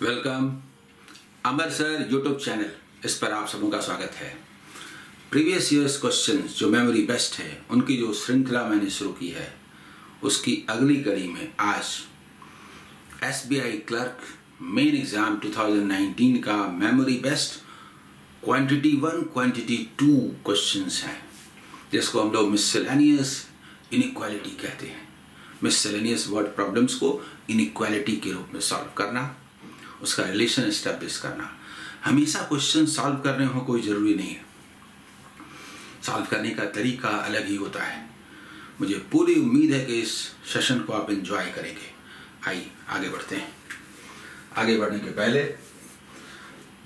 Welcome अमर sir YouTube channel, इस पर आप सबों का स्वागत है। प्रीवियस ईयर्स क्वेश्चंस जो मेमोरी बेस्ट है उनकी जो श्रृंखला मैंने शुरू की है उसकी अगली कड़ी में आज SBI क्लर्क मेन एग्जाम 2019 का memory best quantity 1 quantity 2 questions हैं, जिसको हम लोग मिससेलेनियस इनइक्वालिटी कहते हैं। मिससेलेनियस वर्ड प्रॉब्लम्स को इनइक्वालिटी के रूप में सॉल्व करना, उसका रिलेशन एस्टेब्लिश करना। हमेशा क्वेश्चन सॉल्व कर रहे हो कोई जरूरी नहीं है, सॉल्व करने का तरीका अलग ही होता है। मुझे पूरी उम्मीद है कि इस सेशन को आप एंजॉय करेंगे। आइए आगे बढ़ते हैं। आगे बढ़ने के पहले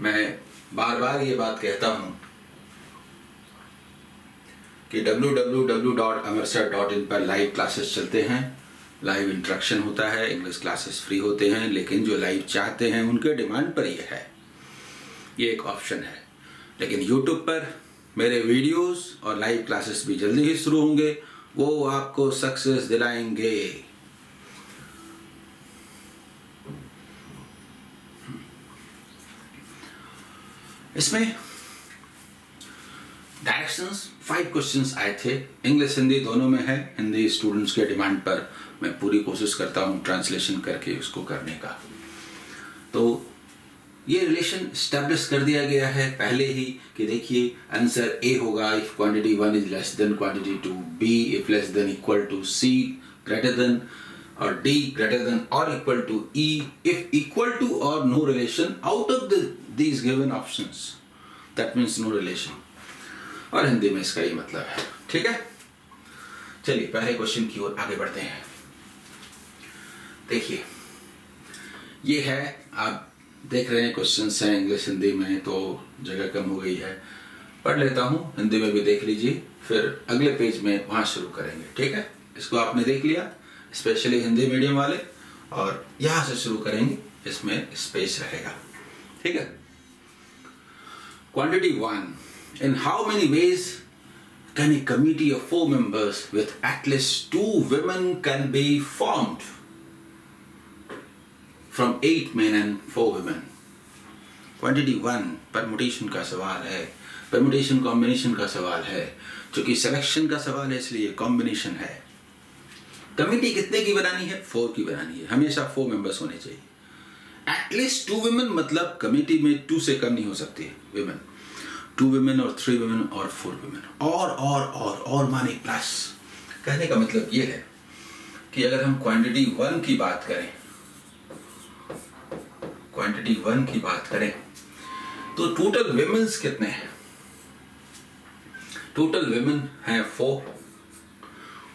मैं बार बार ये बात कहता हूं कि www.amarsir.in पर लाइव क्लासेस चलते हैं, लाइव इंटरेक्शन होता है, इंग्लिश क्लासेस फ्री होते हैं, लेकिन जो लाइव चाहते हैं उनके डिमांड पर ये है, ये एक ऑप्शन है। लेकिन यूट्यूब पर मेरे वीडियोस और लाइव क्लासेस भी जल्दी ही शुरू होंगे, वो आपको सक्सेस दिलाएंगे। इसमें डायरेक्शंस 5 क्वेश्चंस आए थे, इंग्लिश हिंदी दोनों में है। हिंदी स्टूडेंट्स के डिमांड पर मैं पूरी कोशिश करता हूं ट्रांसलेशन करके उसको करने का। तो ये रिलेशन स्टैब्लिश कर दिया गया है पहले ही कि देखिए आंसर ए होगा if quantity 1 is less than quantity 2, B if less than equal to, C greater than और डी ग्रेटर देन और equal to, E if equal to और no relation out of these given options, that means no relation. और हिंदी में इसका ये मतलब है। ठीक है, चलिए पहले क्वेश्चन की ओर आगे बढ़ते हैं। देखिए ये है, आप देख रहे हैं क्वेश्चंस हैं इंग्लिश हिंदी में, तो जगह कम हो गई है, पढ़ लेता हूं, हिंदी में भी देख लीजिए, फिर अगले पेज में वहां शुरू करेंगे। ठीक है, इसको आपने देख लिया, स्पेशली हिंदी मीडियम वाले, और यहां से शुरू करेंगे, इसमें स्पेस रहेगा। ठीक है, quantity 1, in how many ways can a committee of 4 members with at least 2 women can be formed from 8 men and 4 women? Quantity 1 permutation का सवाल है, परमुटेशन कॉम्बिनेशन का सवाल है। चूंकि सिलेक्शन का सवाल है इसलिए कॉम्बिनेशन है। कमिटी कितने की बनानी है? 4 की बनानी है। हमेशा 4 मेंबर्स होने चाहिए। एटलीस्ट 2 women मतलब कमिटी में 2 से कम नहीं हो सकती है women, 2 women और 3 women और 4 women और माने प्लस। कहने का मतलब ये है कि अगर हम क्वांटिटी 1 की बात करें, क्वांटिटी 1 की बात करें तो टोटल विमेन्स कितने हैं? टोटल विमेन हैं 4।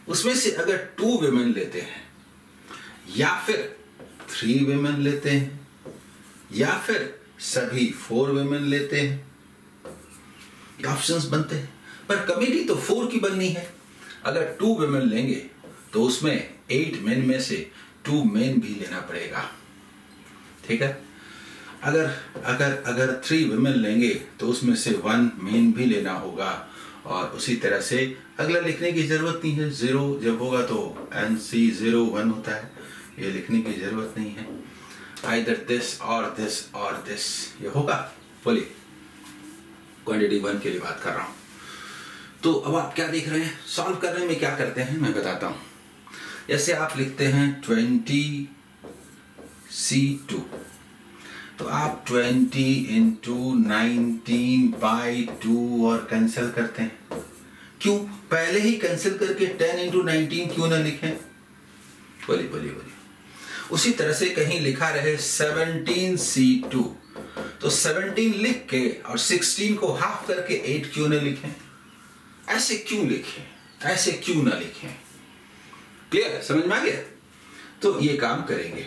उसमें से अगर 2 विमेन लेते हैं या फिर 3 विमेन लेते हैं या फिर सभी 4 विमेन लेते हैं, ऑप्शंस बनते हैं। पर कमिटी तो 4 की बननी है। अगर 2 विमेन लेंगे तो उसमें 8 मेन में से 2 मेन भी लेना पड़ेगा। ठीक है, अगर 3 विमेन लेंगे तो उसमें से 1 मेन भी लेना होगा, और उसी तरह से अगला लिखने की जरूरत नहीं है। 0 जब होगा तो NC01 होता है, ये लिखने की जरूरत नहीं है। Either this or this ये होगा। बोलिए, क्वांटिटी 1 के लिए बात कर रहा हूं। तो अब आप क्या देख रहे हैं, सॉल्व करने में क्या करते हैं मैं बताता हूं। जैसे आप लिखते हैं 20C2, तो आप 20 into 19/2 और कैंसिल करते हैं। क्यों? पहले ही कैंसिल करके 10 into 19 क्यों ना लिखें? बोलिए। उसी तरह से कहीं लिखा रहे 17C2, तो 17 लिख के और 16 को हाफ करके 8 क्यों ना लिखें? ऐसे क्यों लिखें? ऐसे क्यों ना लिखें? क्लियर है? समझ में आ गया? तो ये काम करेंगे।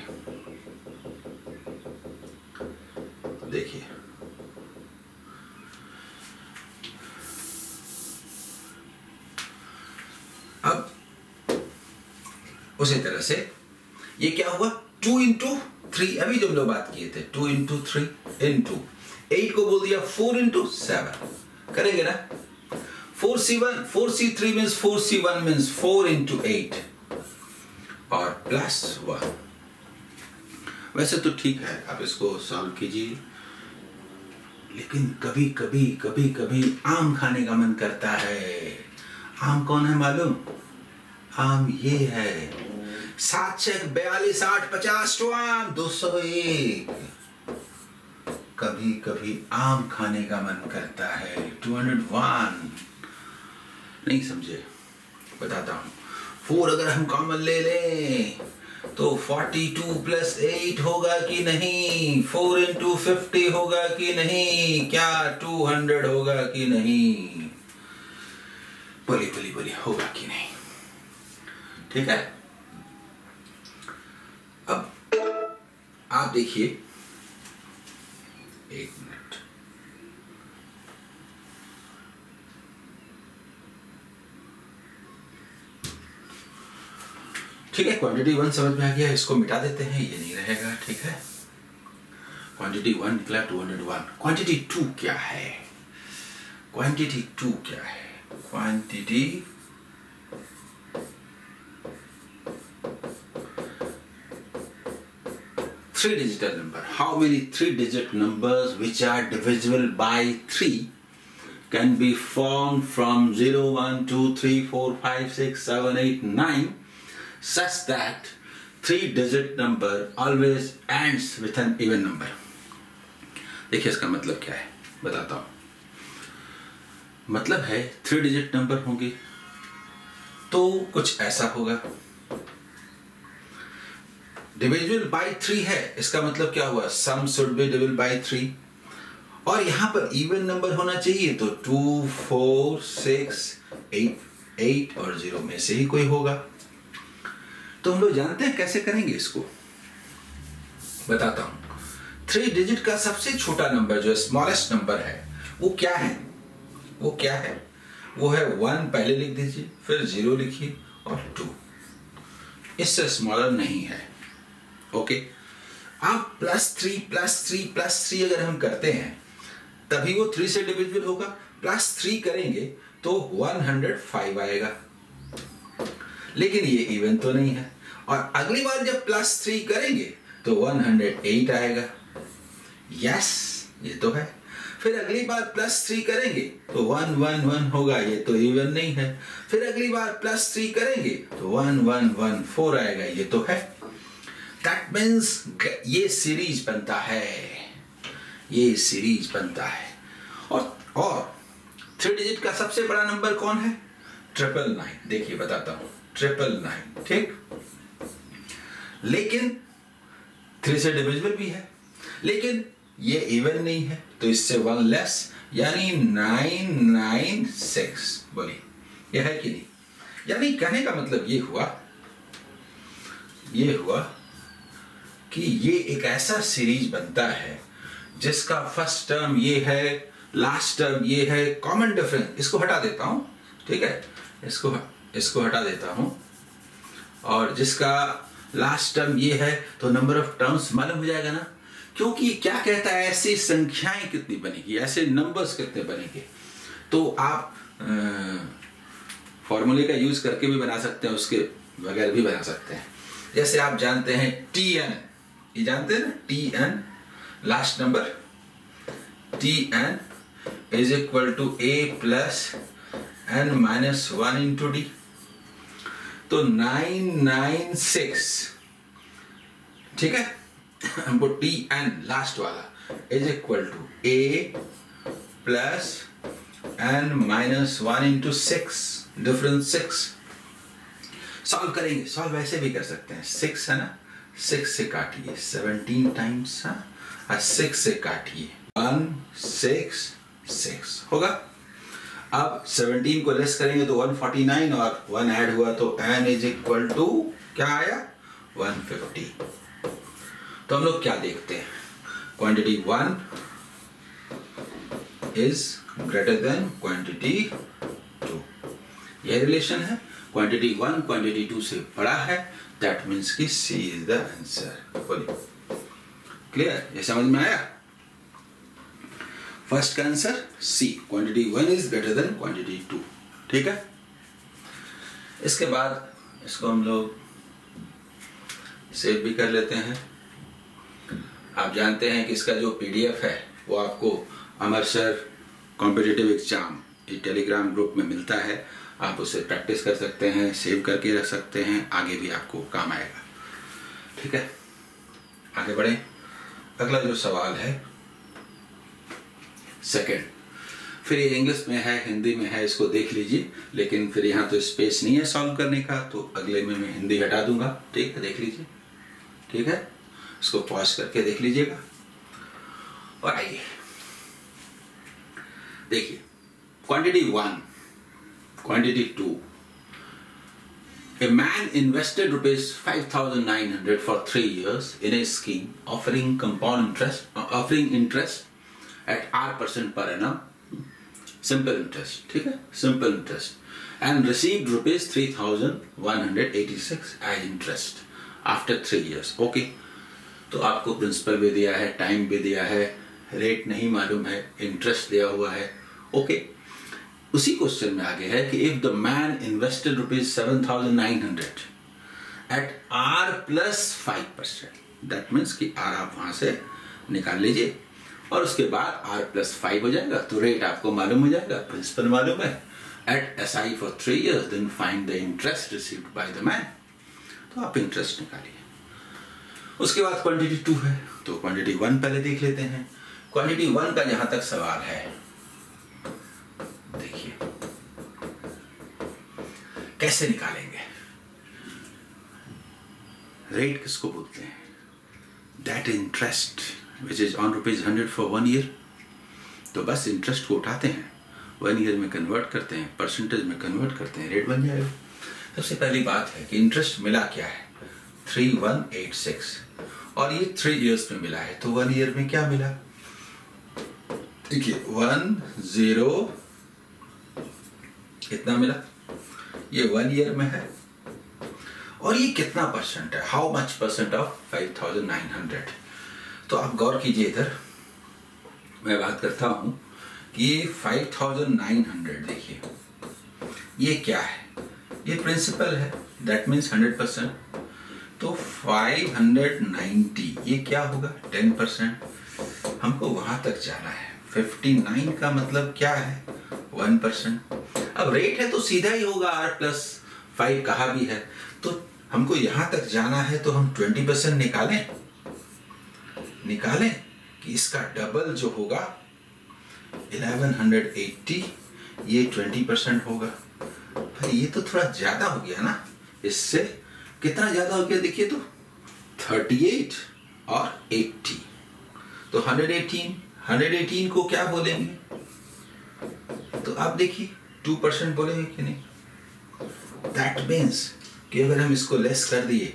देखिए, अब उसी तरह से ये क्या हुआ, 2 into 3, अभी जो हम लोग बात किए थे 2 into 3 into 8 को बोल दिया 4 into 7, करेंगे ना। 4C3 means 4C1 means 4 into 8 और +1। वैसे तो ठीक है, आप इसको सॉल्व कीजिए, लेकिन कभी कभी कभी कभी आम खाने का मन करता है। आम कौन है मालूम? आम ये है 7 6 42 8 50 टू आम 201। कभी कभी आम खाने का मन करता है 201। नहीं समझे? बताता हूं। 4 अगर हम कॉमन ले लें तो 42 प्लस 8 होगा कि नहीं? 4 इंटू 50 होगा कि नहीं? क्या 200 होगा कि नहीं? बोली होगा कि नहीं? ठीक है। अब आप देखिए, एक मिनट, ठीक है। क्वांटिटी 1 समझ में आ गया, इसको मिटा देते हैं, ये नहीं रहेगा। ठीक है, क्वांटिटी 1 निकला 201। क्वांटिटी 2 क्या है? क्वांटिटी 2 क्या है? Quantity 3-digit number. How many 3-digit numbers which are divisible by 3 can be formed from 0, 1, 2, 3, 4, 5, 6, 7, 8, 9 such that 3-digit number always ends with an even number? देखिए इसका मतलब क्या है, बताता हूं। मतलब है 3-digit नंबर होंगे तो कुछ ऐसा होगा। डिविजिबल बाय 3 है, इसका मतलब क्या हुआ? Sum should be divisible by 3। और यहां पर इवन नंबर होना चाहिए तो 2, 4, 6, 8 और 0 में से ही कोई होगा। तो हम लोग जानते हैं कैसे करेंगे इसको, बताता हूं। 3 डिजिट का सबसे छोटा नंबर जो स्मॉलेस्ट नंबर है वो क्या है? वो क्या है? वो है 1 पहले लिख दीजिए, फिर 0 लिखिए और 2। इससे स्मॉलर नहीं है। ओके, आप +3 अगर हम करते हैं तभी वो 3 से डिविजिबल होगा। +3 करेंगे तो 105 आएगा, लेकिन ये इवन तो नहीं है। और अगली बार जब +3 करेंगे तो 108 आएगा। यस, ये तो है। फिर अगली बार +3 करेंगे तो 111 होगा, ये तो इवन नहीं है। फिर अगली बार +3 करेंगे तो 1114 आएगा, ये तो है। That means ये सीरीज बनता है, ये सीरीज बनता है। और 3 डिजिट का सबसे बड़ा नंबर कौन है? 999। देखिए बताता हूं, 999, ठीक। लेकिन 3 से डिविजिबल भी है, लेकिन ये इवन नहीं है, तो इससे 1 लेस, यानी 996। बोलिए यह है कि नहीं? यानी कहने का मतलब ये हुआ कि ये एक ऐसा सीरीज बनता है जिसका फर्स्ट टर्म ये है, लास्ट टर्म ये है, कॉमन डिफरेंस इसको हटा देता हूं, ठीक है, इसको हटा देता हूं, और जिसका लास्ट टर्म ये है, तो नंबर ऑफ टर्म्स मालूम हो जाएगा ना। क्योंकि क्या कहता है, ऐसी संख्याएं कितनी बनेगी, ऐसे नंबर्स कितने बनेंगे। तो आप फॉर्मूले का यूज करके भी बना सकते हैं, उसके बगैर भी बना सकते हैं। जैसे आप जानते हैं Tn, ये जानते हैं ना, Tn last number, Tn is equal to A plus n minus 1 into d. तो 996, ठीक है, हमको Tn लास्ट वाला is equal to A plus n minus 1 into 6, difference 6। Solve करेंगे, सॉल्व ऐसे भी कर सकते हैं। 6 है ना, 6 से काटिए 17 टाइम्स, 6 से काटिए 166 होगा। अब 17 को लेस करेंगे तो 149 और 1 ऐड हुआ तो n इज इक्वल टू क्या आया, 150। तो हम लोग क्या देखते हैं, quantity 1 is greater than quantity 2, यह रिलेशन है। क्वांटिटी 1 क्वांटिटी 2 से बड़ा है, दैट मीन्स कि C इज द आंसर। बोलिए क्लियर, ये समझ में आया? फर्स्ट का answer C, quantity 1 is greater than quantity 2, ठीक है। इसके बाद इसको हम लोग सेव भी कर लेते हैं। आप जानते हैं कि इसका जो PDF है वो आपको अमर सर कॉम्पिटिटिव एग्जाम ये टेलीग्राम ग्रुप में मिलता है। आप उसे प्रैक्टिस कर सकते हैं, सेव करके रख सकते हैं, आगे भी आपको काम आएगा। ठीक है, आगे बढ़ें। अगला जो सवाल है सेकंड, फिर ये इंग्लिश में है, हिंदी में है, इसको देख लीजिए। लेकिन फिर यहाँ तो स्पेस नहीं है सॉल्व करने का, तो अगले में मैं हिंदी हटा दूंगा। ठीक है, देख लीजिए। ठीक है, इसको पॉज करके देख लीजिएगा। और आइए देखिए, quantity 1, quantity 2। A man invested ₹5,900 for 3 years in a scheme offering interest at R% per annum, simple interest, ठीक है, simple interest, and received ₹3,186 as interest after 3 years. Okay, तो आपको प्रिंसिपल भी दिया है, टाइम भी दिया है, रेट नहीं मालूम है, इंटरेस्ट दिया हुआ है। ओके, उसी क्वेश्चन में आगे है कि if the man invested ₹7,900 at R+5%, that means कि R आप वहां से निकाल लीजिए और उसके बाद R+5 हो जाएगा, तो रेट आपको मालूम हो जाएगा, प्रिंसिपल मालूम है। At SI for 3 years, then find the interest received by the man. तो आप इंटरेस्ट निकालिए। उसके बाद क्वांटिटी 2 है, तो क्वांटिटी 1 पहले देख लेते हैं। क्वांटिटी 1 का जहां तक सवाल है, देखिए कैसे निकालेंगे। रेट किसको बोलते हैं? That interest which is on ₹100 for 1 year. तो बस इंटरेस्ट को उठाते हैं, 1 ईयर में कन्वर्ट करते हैं, परसेंटेज में कन्वर्ट करते हैं, रेट बन जाएगा। सबसे पहली बात है कि इंटरेस्ट मिला क्या है, 3186, और ये 3 इयर्स में मिला है, तो 1 ईयर में क्या मिला? देखिए 10 कितना मिला, ये 1 ईयर में है, और ये कितना परसेंट है, हाउ मच परसेंट ऑफ 5,900। तो आप गौर कीजिए, इधर मैं बात करता हूं कि 5,900, देखिए ये क्या है, ये प्रिंसिपल है, दैट मीन्स 100%। तो 590 ये क्या होगा, 10%। हमको वहां तक जाना है। 59 का मतलब क्या है, 1%। अब रेट है तो सीधा ही होगा, R+5 कहा भी है, तो हमको यहां तक जाना है, तो हम 20% निकालें कि इसका डबल जो होगा 1180, ये 20% होगा। भाई ये तो थोड़ा ज्यादा हो गया ना, इससे कितना ज्यादा हो गया, देखिए तो 38 और 80, तो 118 को क्या बोलेंगे, तो आप देखिए 2% बोलेंगे कि नहीं। दैट मीन्स कि अगर हम इसको लेस कर दिए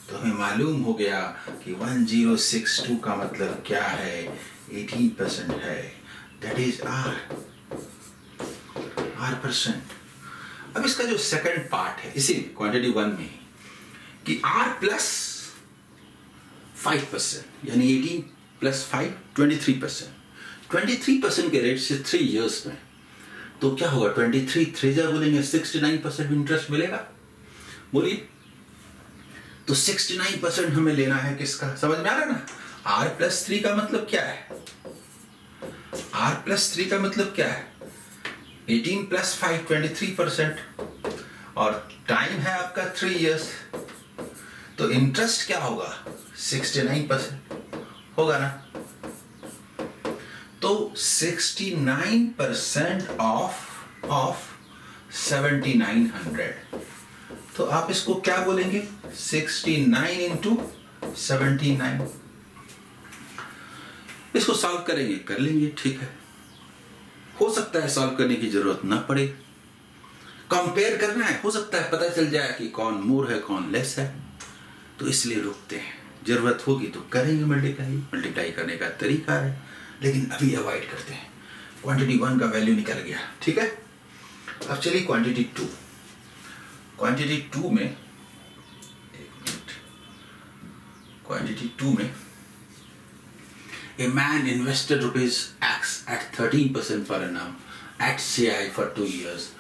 तो हमें मालूम हो गया कि 1062 का मतलब क्या है, 18% है, दैट इज R%। अब इसका जो सेकंड पार्ट है, इसी क्वांटिटी 1 में कि R+5%, यानी 18 + 5 23%, 23% के रेट से 3 इयर्स में, तो क्या होगा, 23 3 बोलेंगे, 69% इंटरेस्ट मिलेगा। बोलिए, तो 69% हमें लेना है किसका, समझ में आ रहा है ना। R+3 का मतलब क्या है, R+3 का मतलब क्या है, 18 + 5 23%, और टाइम है आपका 3 इयर्स, तो इंटरेस्ट क्या होगा, 69% होगा ना। तो 69% ऑफ 7,900, तो आप इसको क्या बोलेंगे, 69 × 79। इसको सॉल्व करेंगे, कर लेंगे, ठीक है। हो सकता है सॉल्व करने की जरूरत ना पड़े, कंपेयर करना है, हो सकता है पता चल जाए कि कौन मोर है कौन लेस है, तो इसलिए रुकते हैं। जरूरत होगी तो करेंगे मल्टीप्लाई करने का तरीका है, लेकिन अभी अवॉइड करते हैं। क्वांटिटी 1 का वैल्यू निकल गया, ठीक है। अब चलिए क्वांटिटी 2 में, एक मिनट, क्वांटिटी 2 में a man invested ₹X at 13% per annum at CI for 2 years,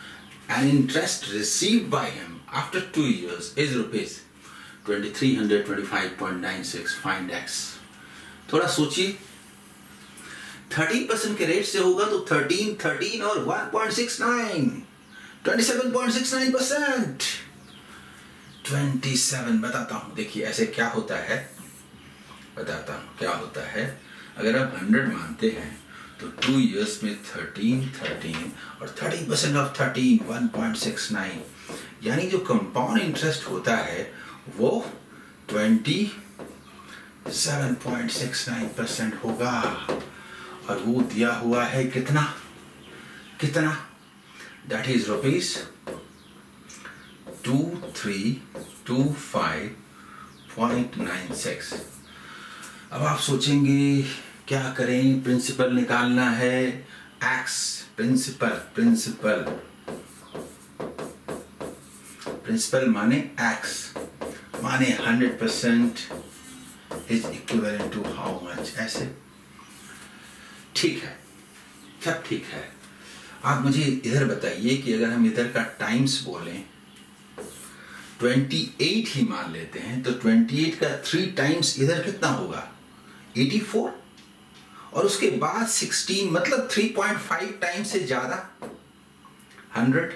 and interest received by him after 2 years is ₹2,325.96. Find X. थोड़ा सोचिए, 13% के रेट से होगा तो 13 और 1.69 27.69%। 27 बताता हूं, देखिए ऐसे क्या होता है, बताता हूं क्या होता है। अगर आप 100 मानते हैं तो 2 इयर्स में 13 और 30% ऑफ 13 1.69, यानी जो कंपाउंड इंटरेस्ट होता है वो 27.69% होगा। और वो दिया हुआ है कितना, दैट इज ₹2325.96। अब आप सोचेंगे क्या करें, प्रिंसिपल निकालना है, एक्स प्रिंसिपल माने एक्स माने 100% is equivalent to how much, ऐसे ठीक है, सब ठीक है। आप मुझे इधर बताइए कि अगर हम इधर का टाइम्स बोलें, 28 ही मान लेते हैं, तो 28 का 3 टाइम्स इधर कितना होगा, 84, और उसके बाद 16 मतलब 3.5 टाइम्स से ज्यादा 100,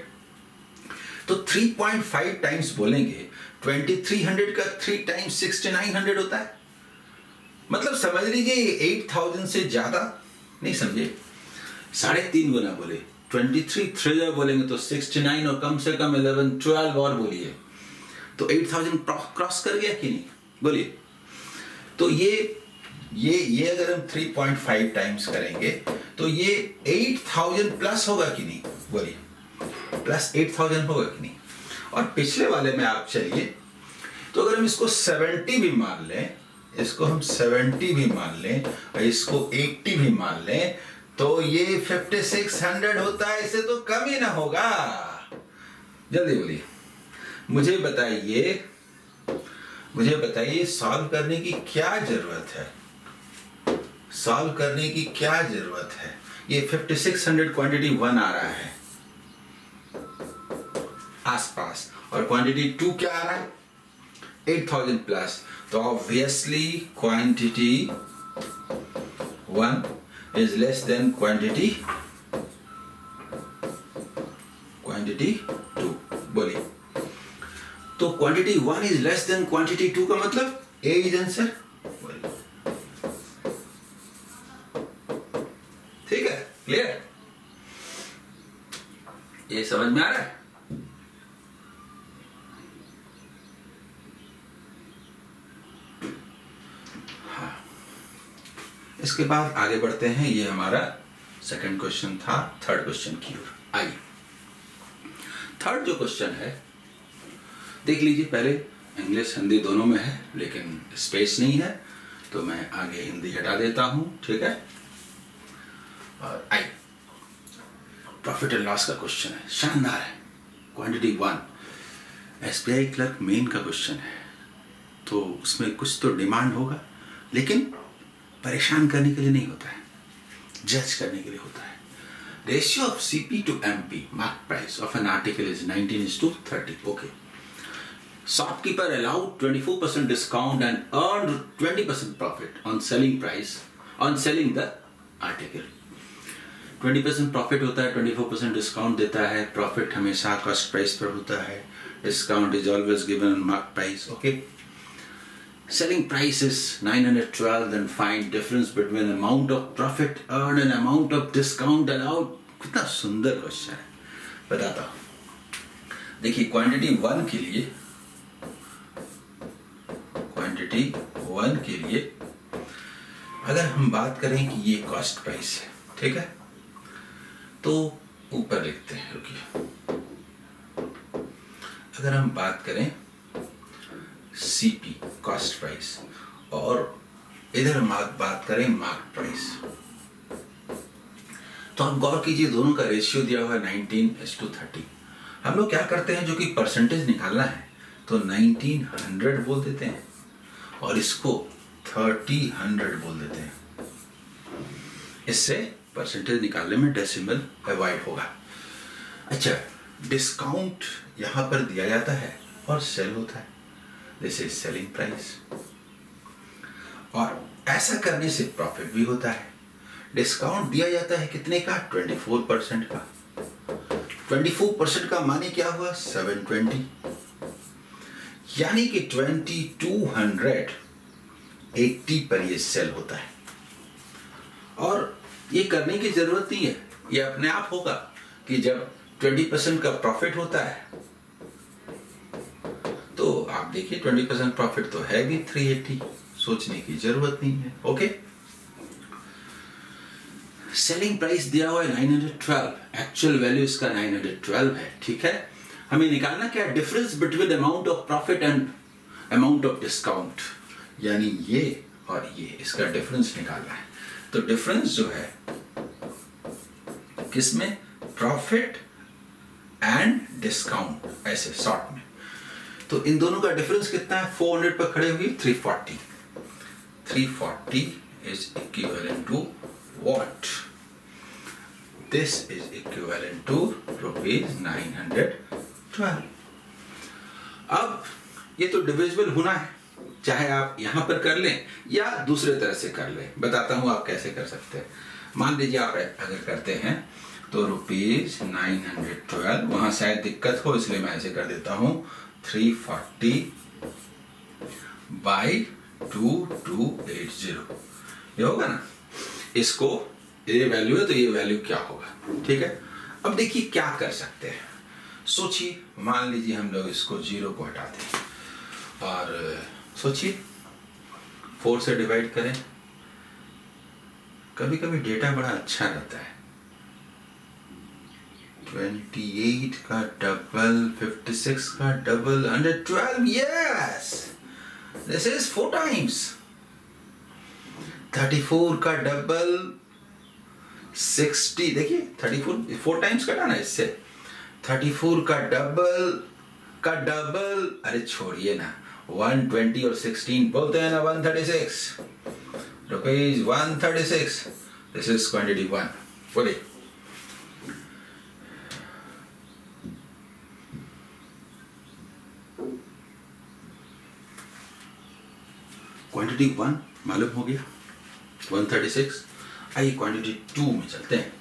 तो 3.5 टाइम्स बोलेंगे। 2300 का 3 टाइम्स 6900 होता है, मतलब समझ लीजिए 8000 से ज्यादा नहीं, समझे, 3.5 गुना बोले। 23 3 बोलेंगे तो 69 और कम से कम 11-12 और बोलिए तो 8000 क्रॉस कर गया कि नहीं, बोलिए। तो ये अगर हम 3.5 टाइम्स करेंगे तो ये 8000 प्लस होगा कि नहीं, बोलिए, प्लस 8000 होगा कि नहीं। और पिछले वाले में आप चलिए, तो अगर हम इसको 70 भी मान लें, इसको हम 70 भी मान लें और इसको 80 भी मान लें, तो ये 5600 होता है, इससे तो कम ही ना होगा। जल्दी बोलिए, मुझे बताइए सॉल्व करने की क्या जरूरत है, सॉल्व करने की क्या जरूरत है। ये 5600 क्वांटिटी 1 आ रहा है आसपास, और क्वांटिटी 2 क्या आ रहा है, 8000 प्लस, तो obviously quantity 1 is less than quantity 2, बोलिए। तो quantity 1 is less than quantity 2 का मतलब A is answer, बोलिए। ठीक है, क्लियर, ये समझ में आ रहा है। इसके बाद आगे बढ़ते हैं, ये हमारा सेकंड क्वेश्चन था, थर्ड क्वेश्चन की ओर आइए। थर्ड जो क्वेश्चन है देख लीजिए, पहले इंग्लिश हिंदी दोनों में है लेकिन स्पेस नहीं है, तो मैं आगे हिंदी हटा देता हूं, ठीक है। और आइए, प्रॉफिट एंड लॉस का क्वेश्चन है, शानदार है, क्वांटिटी 1, एसबीआई क्लर्क मेन का क्वेश्चन है, तो उसमें कुछ तो डिमांड होगा, लेकिन परेशान करने के लिए नहीं होता है, जज करने के लिए होता है। Ratio of CP to MP, mark price of an article is 19:30, okay. Shopkeeper allowed 24% discount and earn 20% profit on selling price on selling the article. 20% profit होता है, 24% डिस्काउंट देता है, प्रॉफिट हमेशा कॉस्ट प्राइस पर होता है, discount is always given on mark price, okay. Selling price is 912, then find difference between amount of profit earned and amount of discount allowed। कितना सुंदर क्वेश्चन है, बताता हूं। देखिए क्वांटिटी 1 के लिए अगर हम बात करें कि ये कॉस्ट प्राइस है, ठीक है, तो ऊपर लिखते हैं, रुकिए। अगर हम बात करें सीपी कॉस्ट प्राइस और इधर हम बात करें मार्क प्राइस, तो आप गौर कीजिए दोनों का रेशियो दिया हुआ है 19:30। हम लोग क्या करते हैं, जो कि परसेंटेज निकालना है तो 1900 बोल देते हैं और इसको 3000 बोल देते हैं, इससे परसेंटेज निकालने में डेसिमल अवॉइड होगा। अच्छा, डिस्काउंट यहां पर दिया जाता है और सेल होता है, दिस इज सेलिंग प्राइस, और ऐसा करने से प्रॉफिट भी होता है। डिस्काउंट दिया जाता है कितने का? 24% का। 24% का माने क्या हुआ? 720, यानी कि 2280 पर ये सेल होता है। और ये करने की जरूरत नहीं है, ये अपने आप होगा कि जब 20% का प्रॉफिट होता है तो आप देखिए 20% प्रॉफिट तो है भी 380, सोचने की जरूरत नहीं है। ओके, सेलिंग प्राइस दिया हुआ है 912, एक्चुअल वैल्यू इसका 912 है। ठीक है, हमें निकालना क्या? Difference between amount of profit and amount of discount, यानी ये और ये, इसका डिफरेंस निकालना है। तो डिफरेंस जो है किसमें? प्रॉफिट एंड डिस्काउंट, ऐसे शॉर्ट में। तो इन दोनों का डिफरेंस कितना है? 400 पर खड़े हुए 340 is equivalent to what? This is equivalent to ₹912। अब ये तो डिविजिबल होना है, चाहे आप यहां पर कर लें या दूसरे तरह से कर लें। बताता हूं आप कैसे कर सकते हैं। मान लीजिए आप अगर करते हैं तो ₹912, वहां शायद दिक्कत हो इसलिए मैं ऐसे कर देता हूं 340/2280, ये होगा ना। इसको ये वैल्यू है तो ये वैल्यू क्या होगा? ठीक है, अब देखिए क्या कर सकते हैं। सोचिए, मान लीजिए हम लोग इसको 0 को हटा दें और सोचिए 4 से डिवाइड करें। कभी कभी डेटा बड़ा अच्छा रहता है। 28 का डबल, 56 का double, 112, yes, this is 4 times. 34 का डबल, 60, देखिए 34 4 टाइम्स कटा ना इससे। 34 का डबल, अरे छोड़िए ना, 120 और 16 बोलते हैं ना 136 रुपीज, 136। This is quantity 1। बोलिए, क्वांटिटी 1 मालूम हो गया, 136। आइए क्वांटिटी 2 में चलते हैं।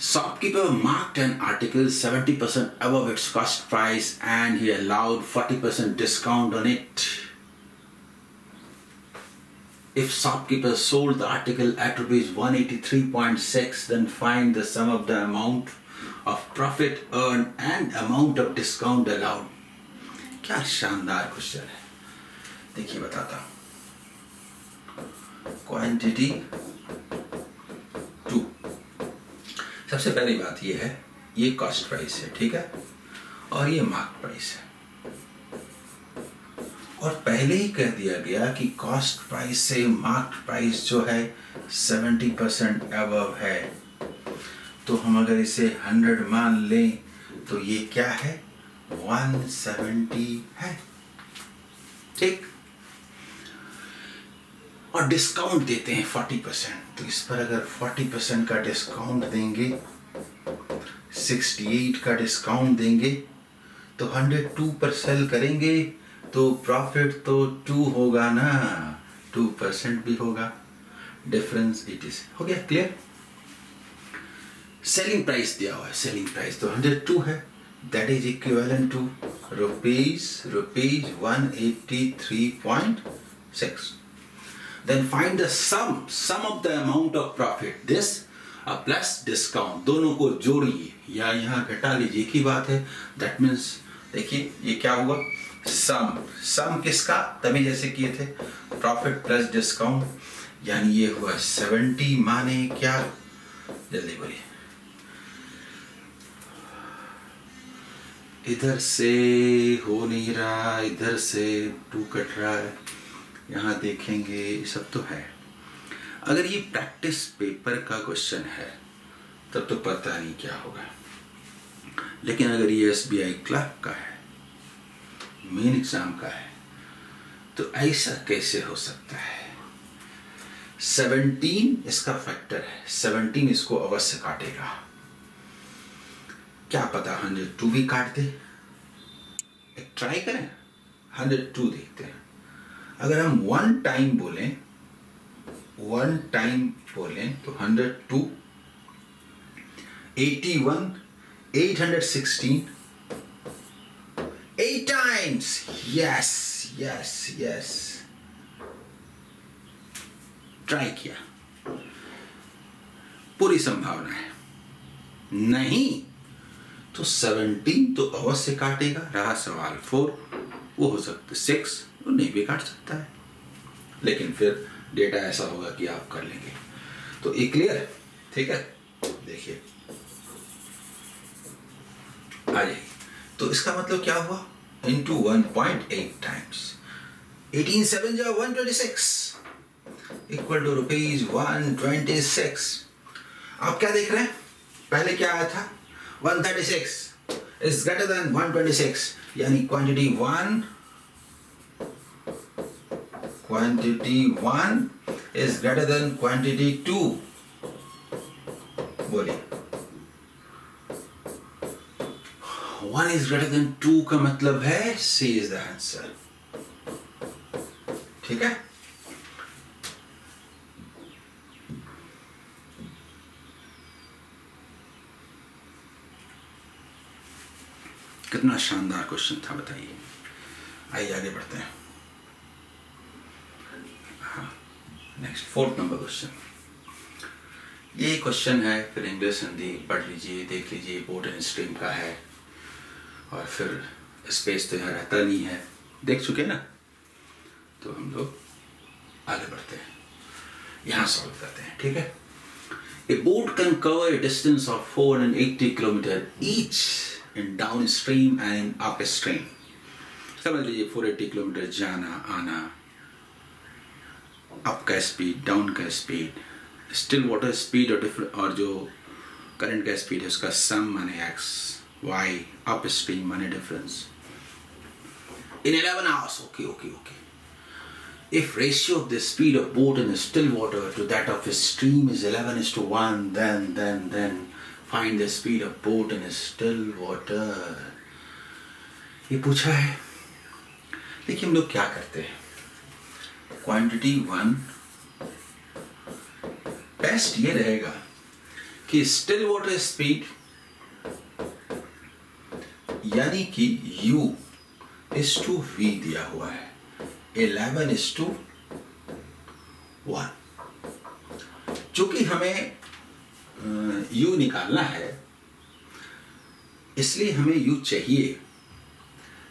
Shopkeeper marked an article 70% above its cost price and he allowed 40% discount on it. If shopkeeper sold the article at ₹183.6, then find the sum of the amount of profit earned and amount of discount allowed. क्या शानदार question है, देखिए बताता हूं। Quantity 2, सबसे पहली बात ये है, ये कॉस्ट प्राइस है, ठीक है, और ये मार्क प्राइस है। और पहले ही कह दिया गया कि कॉस्ट प्राइस से मार्क प्राइस जो है 70% अबव है। तो हम अगर इसे 100 मान लें तो ये क्या है? 170 है, ठीक। और डिस्काउंट देते हैं 40%, तो इस पर अगर 40% का डिस्काउंट देंगे, 68 का डिस्काउंट देंगे, तो 102 पर सेल करेंगे तो प्रॉफिट तो 2 होगा ना, 2% भी होगा। डिफरेंस इट इज, हो गया क्लियर। सेलिंग प्राइस दिया हुआ है, सेलिंग प्राइस तो 102 है, that is equivalent to rupees 183.6। Then find the sum of the amount of profit, this plus discount, दोनों को जोड़िए या यहाँ घटा लीजिए, एक ही बात है। That means देखिए ये क्या हुआ? सम किसका? तभी जैसे किए थे, प्रॉफिट प्लस डिस्काउंट, यानी ये हुआ 70 माने क्या? जल्दी बोलिए, इधर से हो नहीं रहा, इधर से 2 कट रहा है, यहाँ देखेंगे सब तो है। अगर ये प्रैक्टिस पेपर का क्वेश्चन है तब तो पता नहीं क्या होगा, लेकिन अगर ये SBI क्लर्क का है, मेन एग्जाम का है, तो ऐसा कैसे हो सकता है? 17 इसका फैक्टर है, 17 इसको अवश्य काटेगा। क्या पता 102 भी काट दे, एक ट्राई करें, 102 देखते हैं। अगर हम वन टाइम बोलें तो 100 to 81 816 8 times. yes ट्राई किया, पूरी संभावना है। नहीं तो 17 तो अवश्य काटेगा। रहा सवाल 4, वो हो सकता है 6, वो नहीं भी काट सकता है, लेकिन फिर डेटा ऐसा होगा कि आप कर लेंगे। तो ये क्लियर, ठीक है। देखिए आ जाइए, तो इसका मतलब क्या हुआ, इंटू 1.8 टाइम्स 18 7 जा 126 इक्वल टू ₹126। आप क्या देख रहे हैं, पहले क्या आया था 136 इज ग्रेटर देन 126, यानी quantity 1 is greater than quantity 2। बोलिए 1 इज ग्रेटर देन 2 का मतलब है सी इज द आंसर, ठीक है। कितना शानदार क्वेश्चन था, बताइए। आइए आगे बढ़ते हैं। हाँ, नेक्स्ट 4th नंबर क्वेश्चन। ये क्वेश्चन है, फिर इंग्लिश हिंदी पढ़ लीजिए, देख लीजिए, बोर्ड एंड स्ट्रीम का है, और फिर स्पेस तो यहाँ रहता नहीं है, देख चुके ना। तो हम लोग आगे बढ़ते हैं, यहाँ सॉल्व करते हैं, ठीक है। A boat can cover a distance of 480 km each in downstream and in upstream. समझ लीजिए 480 किलोमीटर जाना आना, अप का स्पीड, डाउन का स्पीड, स्टिल वाटर स्पीड और डिफरेंट, और जो करंट का स्पीड है उसका सम माने x, y, अप स्ट्रीम माने difference, in 11 hours. Okay. If ratio of the speed of boat in still water to that of a stream is 11:1, then find the speed of boat in still water. ये पूछा है, देखिए हम लोग क्या करते हैं, क्वांटिटी 1 बेस्ट ये रहेगा कि स्टिल वाटर स्पीड यानी कि u is to v दिया हुआ है 11:1, चूंकि हमें u निकालना है इसलिए हमें u चाहिए,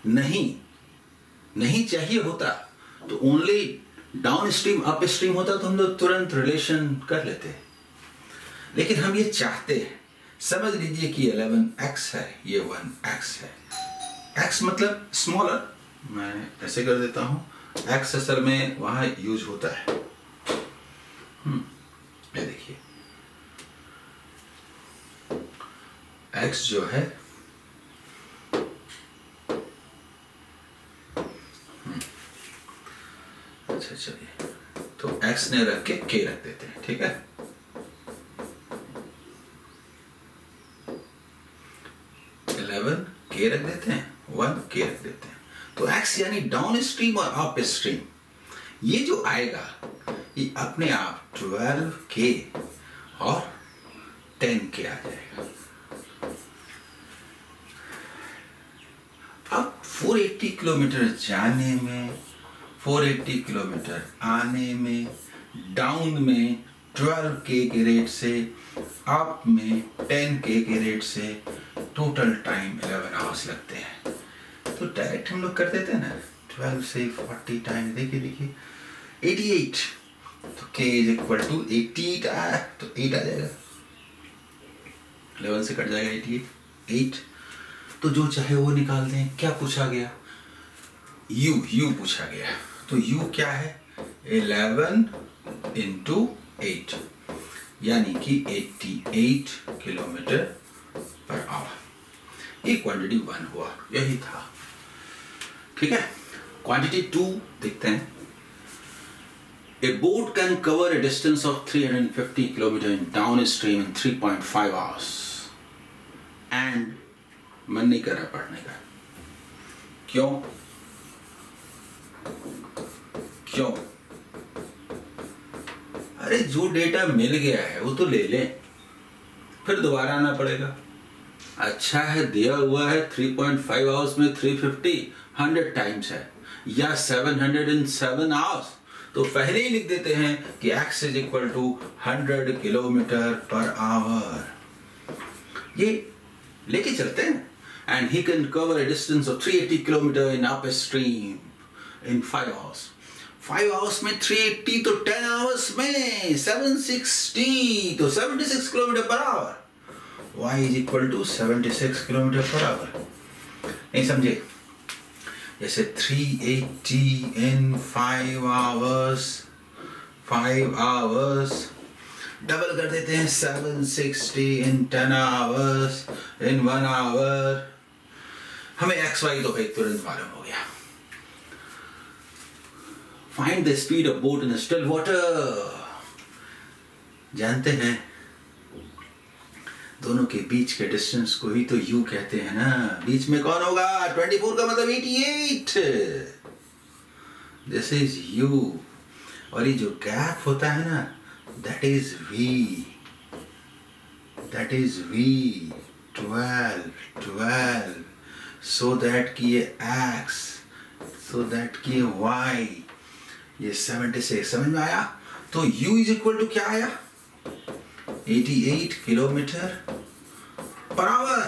नहीं चाहिए होता तो only down stream up stream होता तो हम लोग तुरंत रिलेशन कर लेते, लेकिन हम ये चाहते हैं। समझ लीजिए कि 11x है, ये 1x है, x मतलब स्मॉलर, मैं ऐसे कर देता हूं, x असल में वहां यूज होता है। ये देखिए x जो है अच्छा चलिए, तो x ने रख के k रख देते हैं, ठीक है। k रख देते हैं, 1 k रख देते हैं, तो x यानी डाउन स्ट्रीम और अप स्ट्रीम, ये जो आएगा ये अपने आप 12k और 10k आ जाएगा। अब 480 किलोमीटर जाने में, 480 किलोमीटर आने में, डाउन में 12k के रेट से, अप में 10k के रेट से, टोटल टाइम 11 आवर्स लगते हैं। तो डायरेक्ट हम लोग कर देते हैं ना, 12 से 40 टाइम, देखिए 88, तो k इज इक्वल टू 88 आया तो 8 आ जाएगा, 11 से कट जाएगा 8, तो जो चाहे वो निकाल दें। क्या पूछा गया, u पूछा गया, तो u क्या है 11 into 8 यानी कि 88 किलोमीटर पर आवर, ये क्वांटिटी 1 हुआ, यही था, ठीक है। क्वांटिटी 2 देखते हैं। A boat can cover a distance of 350 km in downstream in 3.5 hours and मन नहीं कर रहा पढ़ने का, क्यों? क्यों? अरे जो डेटा मिल गया है वो तो ले लें, फिर दोबारा आना पड़ेगा। अच्छा है दिया हुआ है 3.5 आवर्स में 350 100 टाइम्स है, या 707 आवर्स, तो पहले ही लिख देते हैं कि x is equal to 100 kilometre per hour. ये लेके चलते हैं। And he can cover a distance of 380 kilometre in upstream in 5 hours. 5 hours में 380 तो 10 आवर्स में 760 तो 76 kilometre per hour. y is equal to 76 kilometre per hour. नहीं समझे? जैसे 380 इन 5 आवर्स, 5 आवर्स डबल कर देते हैं 760 इन 10 आवर्स इन 1 आवर। हमें XY तो भाई तुरंत मालूम हो गया। Find the speed of boat in still water. जानते हैं दोनों के बीच के डिस्टेंस को ही तो U कहते हैं ना। बीच में कौन होगा? 24 का मतलब 88। This is U। और ये जो गैप होता है ना, that is V। That is V 12 so that कि ये X, सो दैट कि ये Y, ये 76। समझ में आया? तो U इज इक्वल टू क्या आया? 88 किलोमीटर पर आवर।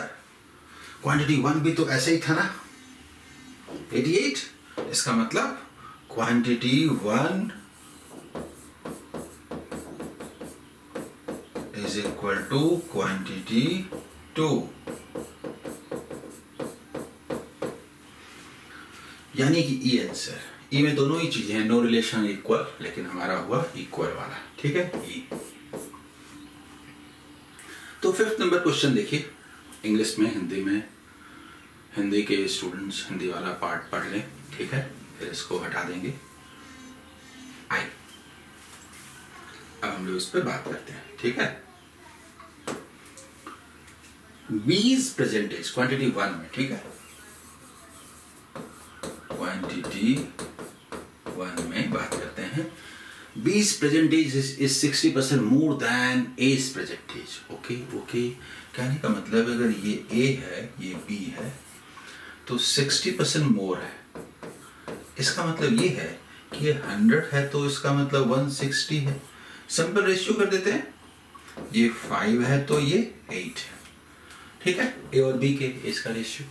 क्वांटिटी 1 भी तो ऐसे ही था ना, 88। इसका मतलब quantity 1 is equal to quantity 2। यानी कि ई आंसर। ई में दोनों ही चीजें हैं, नो रिलेशन इक्वल, लेकिन हमारा हुआ इक्वल वाला। ठीक है, ई। तो 5th नंबर क्वेश्चन देखिए, इंग्लिश में, हिंदी में। हिंदी के स्टूडेंट्स हिंदी वाला पार्ट पढ़ लें, ठीक है, फिर इसको हटा देंगे। आई अब हम लोग इस पर बात करते हैं, ठीक है। बीज प्रेजेंटेज क्वांटिटी 1 में, ठीक है, क्वांटिटी 1 में बात करते हैं। B's percentage is 60% more than A's percentage। Okay कहने का मतलब अगर ये A है, ये B है, तो 60% मोर है। इसका मतलब ये है कि ये 100 है तो इसका मतलब 160 है। सिंपल रेशियो कर देते हैं। ये 5 है तो ये 8 है, ठीक है। A और B के इसका ratio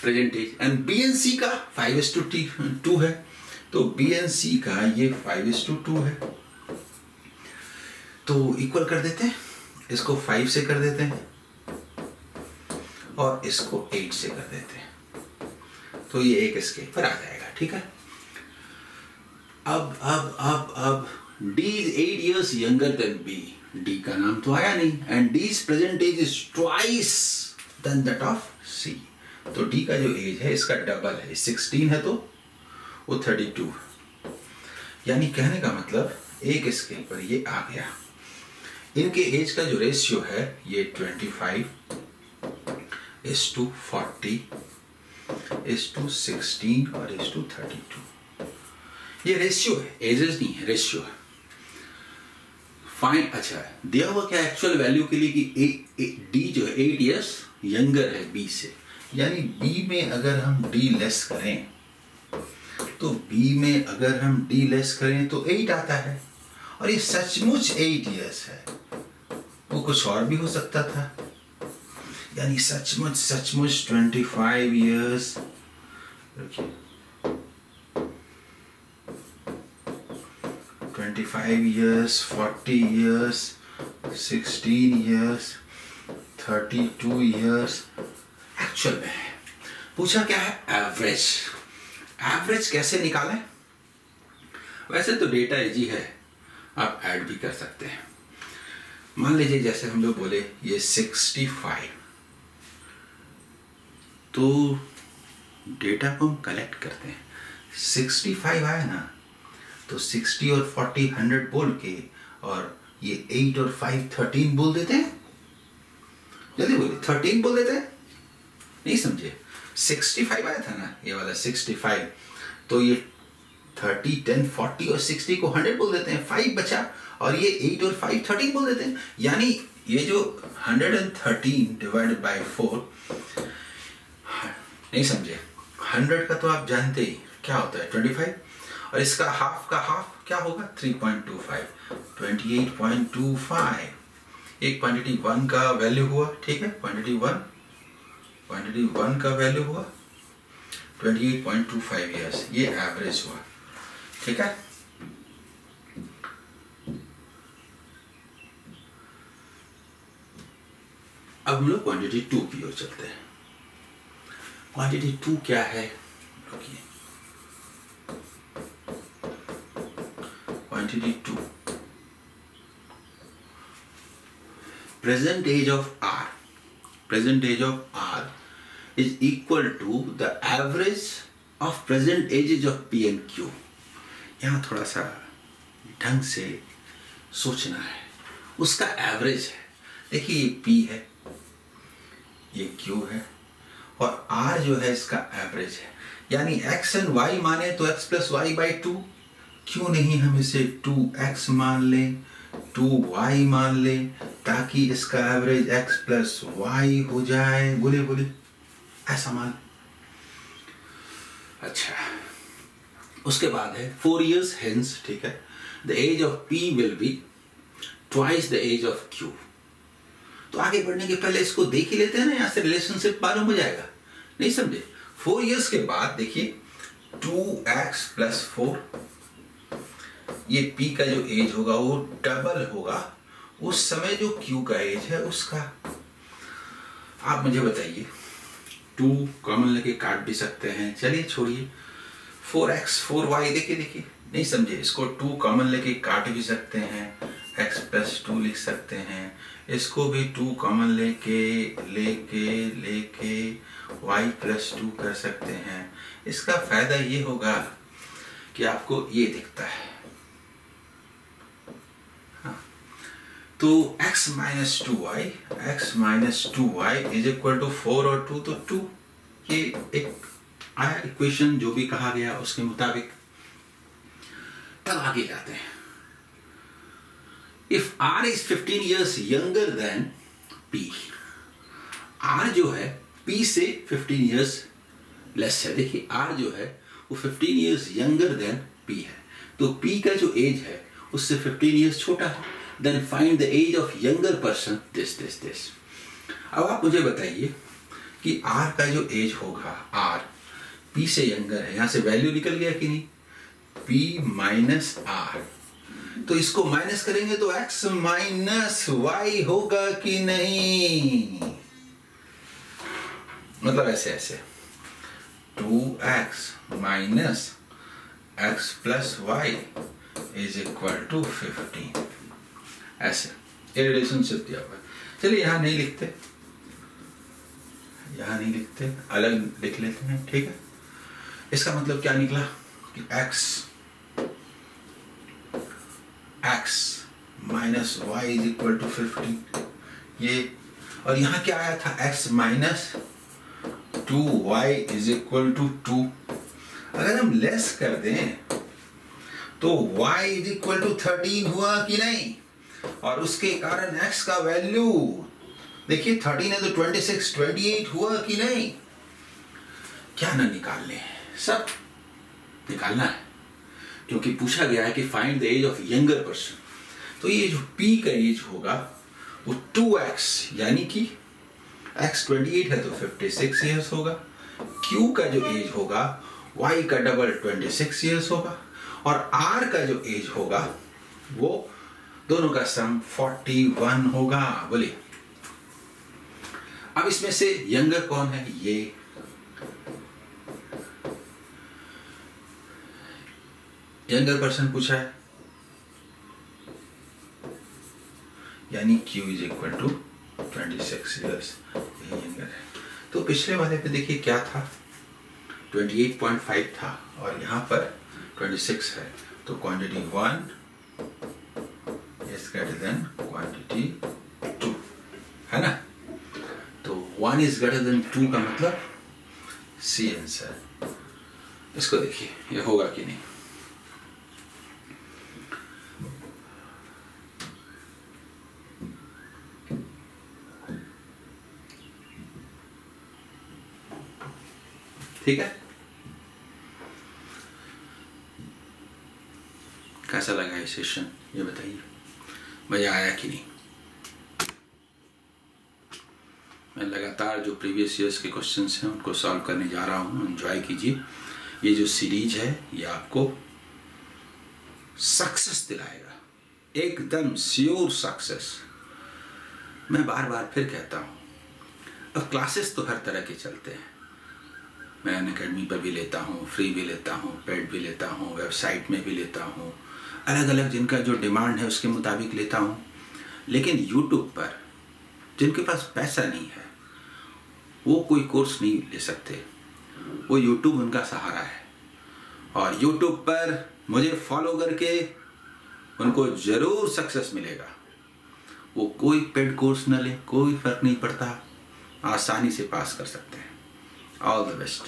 percentage. And B and C का 5:2 है, तो B एंड C का ये 5:2 है। तो इक्वल कर देते हैं, इसको 5 से कर देते हैं और इसको 8 से कर देते हैं, तो ये एक स्केल पर आ जाएगा, ठीक है। अब D is 8 years younger than B। D का नाम तो आया नहीं, and D's percentage is twice than that of C। तो D का जो एज है इसका डबल है, 16 है तो वो 32। यानी कहने का मतलब एक स्केल पर ये आ गया। इनके एज का जो रेशियो है ये 25:40 16 और 32। ये रेशियो है, एजेस नहीं है, रेशियो है। फाइन। अच्छा दिया हुआ क्या एक्चुअल वैल्यू के लिए कि डी जो है 8 years यंगर है बी से, यानी बी में अगर हम डी लेस करें तो बी में अगर हम डी लेस करें तो 8 आता है, और ये सचमुच 8 years है। वो कुछ और भी हो सकता था, यानी सचमुच 25 years। देखिए 25 years, 40 years, 16 years, 32 years। Actual में पूछा क्या है? एवरेज। एवरेज कैसे निकालें? वैसे तो डेटा इजी है, आप ऐड भी कर सकते हैं। मान लीजिए जैसे हम लोग बोले ये 65, तो डेटा को हम कलेक्ट करते हैं। 65 आया ना, तो 60 और 40 100 बोल के, और ये 8 और 5 13 बोल देते हैं। जल्दी बोलिए, 13 बोल देते हैं। नहीं समझे? 65 आया था ना, ये वाला 65, तो ये 30, 10, 40 और 60 को 100 बोल देते हैं, 5 बचा, और ये 8 और 5 13 बोल देते हैं। यानी ये जो 113 डिवाइडेड बाय 4, नहीं समझे, 100 का तो आप जानते ही क्या होता है 25, और इसका हाफ का हाफ क्या होगा 3.25, 28.25। एक क्वांटिटी 1 का वैल्यू हुआ, ठीक है, क्वांटिटी 1 का वैल्यू हुआ 28.25 ईयर्स, ये एवरेज हुआ, ठीक है। अब हम लोग क्वांटिटी 2 की ओर चलते हैं। क्वांटिटी 2 क्या है? Quantity 2, present age of R is equal to the average of present ages of P and Q। यहाँ थोड़ा सा ढंग से सोचना है, उसका एवरेज है। देखिए ये P है, ये Q है, और R जो है इसका एवरेज है। यानी x एंड y माने तो x प्लस वाई बाई 2, क्यों नहीं हम इसे 2x मान लें, 2y मान ले, ताकि इसका एवरेज x प्लस वाई हो जाए। बोले बोले ऐसा मान। अच्छा, उसके बाद है 4 years hence, ठीक है, the age of P will be twice the age of Q। तो आगे बढ़ने के पहले इसको देख ही लेते हैं ना, यहां से रिलेशनशिप मालूम हो जाएगा। नहीं समझे? 4 years के बाद देखिए 2x प्लस 4, ये P का जो एज होगा वो डबल होगा उस समय जो Q का एज है उसका। आप मुझे बताइए, 2 कॉमन लेके काट भी सकते हैं, चलिए छोड़िए, 4x 4y, देखिए नहीं समझे, इसको 2 कॉमन लेके काट भी सकते हैं, x प्लस 2 लिख सकते हैं, इसको भी 2 कॉमन लेके y प्लस 2 कर सकते हैं। इसका फायदा ये होगा कि आपको ये दिखता है, तो x minus 2y is equal to 4 और 2 तो 2, ये एक आया इक्वेशन जो भी कहा गया उसके मुताबिक। तब आगे जाते हैं, if r is 15 years younger than p, r जो है p से 15 years लेस है। देखिए r जो है वो 15 years younger than p है, तो p का जो एज है उससे 15 years छोटा है। Then find the age of younger person this। अब आप मुझे बताइए कि R का जो एज होगा, R P से यंगर है, यहां से वैल्यू निकल गया कि नहीं, P माइनस R, तो इसको माइनस करेंगे तो X माइनस Y होगा कि नहीं, मतलब ऐसे 2x minus x plus y is equal to 15, ऐसे ये रिलेशनशिप दिया हुआ है। चलिए यहां नहीं लिखते, अलग लिख लेते हैं, ठीक है। इसका मतलब क्या निकला कि x minus y is equal to 15, ये, और यहां क्या आया था, x minus 2y is equal to 2। अगर हम लेस कर दें तो y इज इक्वल टू 13 हुआ कि नहीं, और उसके कारण x का वैल्यू देखिए 13 है तो 26, 28 हुआ कि नहीं। क्या ना निकाल लें, सब निकालना है, क्योंकि पूछा गया है कि find the age of younger person. तो ये जो p का एज होगा वो 2x, यानी कि x 28 है तो 56 ईयर्स होगा, q का जो एज होगा y का डबल 26 ईयर्स होगा, और r का जो एज होगा वो दोनों का सम 41 होगा। बोलिए अब इसमें से यंगर कौन है, ये यंगर पर्सन पूछा है, यानी Q is equal to 26 years, ये यंगर है। तो पिछले वाले पे देखिए क्या था, 28.5 था और यहाँ पर 26 है, तो quantity 1 is greater than quantity 2, है ना। तो 1 is greater than 2 का मतलब C आंसर। इसको देखिए ये होगा कि नहीं। ठीक है, कैसा लगा ये सेशन ये बताइए, मजा आया कि नहीं। मैं लगातार जो प्रीवियस ईयर्स के क्वेश्चंस हैं उनको सॉल्व करने जा रहा हूँ, एंजॉय कीजिए। ये जो सीरीज है ये आपको सक्सेस दिलाएगा, एकदम श्योर सक्सेस। मैं बार बार फिर कहता हूँ, अब क्लासेस तो हर तरह के चलते हैं, मैं अनअकैडमी पर भी लेता हूँ, फ्री भी लेता हूँ, पेड भी लेता हूँ, वेबसाइट में भी लेता हूँ, अलग अलग जिनका जो डिमांड है उसके मुताबिक लेता हूँ। लेकिन यूट्यूब पर जिनके पास पैसा नहीं है वो कोई कोर्स नहीं ले सकते, वो यूट्यूब उनका सहारा है। और यूट्यूब पर मुझे फॉलो करके उनको ज़रूर सक्सेस मिलेगा। वो कोई पेड कोर्स न ले, कोई फ़र्क नहीं पड़ता, आसानी से पास कर सकते हैं। All the best.